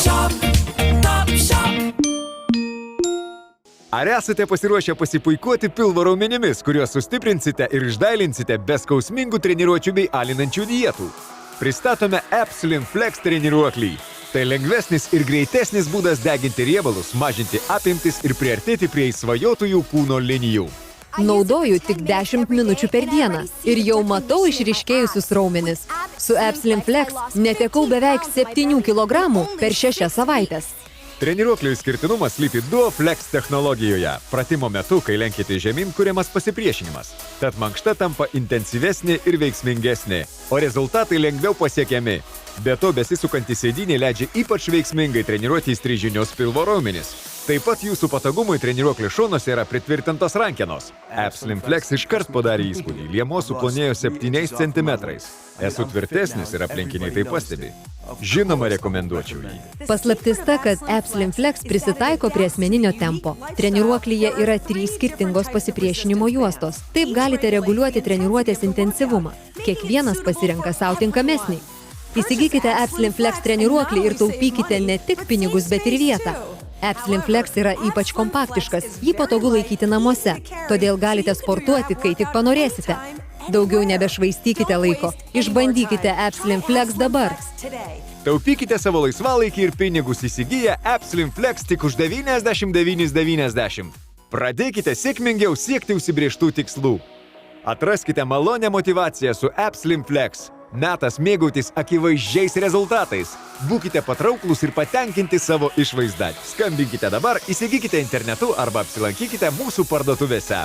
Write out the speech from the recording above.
Top Shop. Ar esate pasiruošę pasipuikuoti pilvo raumenimis, kuriuos sustiprinsite ir išdailinsite be skausmingų treniruočių bei alinančių dietų? Pristatome Slim Flex treniruoklį. Tai lengvesnis ir greitesnis būdas deginti riebalus, mažinti apimtis ir priartėti prie įsvajotųjų kūno linijų. Naudoju tik 10 minučių per dieną ir jau matau išryškėjusius raumenis. Su Slim Flex netekau beveik 7 kg per 6 savaitės. Treniruoklio išskirtinumas slypi Duo Flex technologijoje. Pratimo metu, kai lenkite žemyn, kuriamas pasipriešinimas. Tad mankšta tampa intensyvesnė ir veiksmingesnė, o rezultatai lengviau pasiekiami. Be to, besisukantys sėdynė leidžia ypač veiksmingai treniruoti įstrižinius pilvo raumenis. Taip pat jūsų patogumui treniruoklio šonuose yra pritvirtintos rankenos. Slim Flex iškart padarė įspūdį. Liemuo suplonėjo 7 cm. Esu tvirtesnis ir aplinkiniai tai pastebi. Žinoma, rekomenduočiau jį. Paslaptis ta, kad Slim Flex prisitaiko prie asmeninio tempo. Treniruoklyje yra 3 skirtingos pasipriešinimo juostos. Taip galite reguliuoti treniruotės intensyvumą. Kiekvienas pasirenka savo tinkamesnį. Įsigykite Slim Flex treniruoklį ir taupykite ne tik pinigus, bet ir vietą. Slim Flex yra ypač kompaktiškas, jį patogu laikyti namuose, todėl galite sportuoti, kai tik panorėsite. Daugiau nebešvaistykite laiko, išbandykite Slim Flex dabar. Taupykite savo laisvalaikį ir pinigus įsigiję Slim Flex tik už 99,90. Pradėkite sėkmingiau siekti užsibrėžtų tikslų. Atraskite malonę motyvaciją su Slim Flex. Metas mėgautis akivaizdžiais rezultatais. Būkite patrauklūs ir patenkinti savo išvaizdą. Skambinkite dabar, įsigykite internetu arba apsilankykite mūsų parduotuvėse.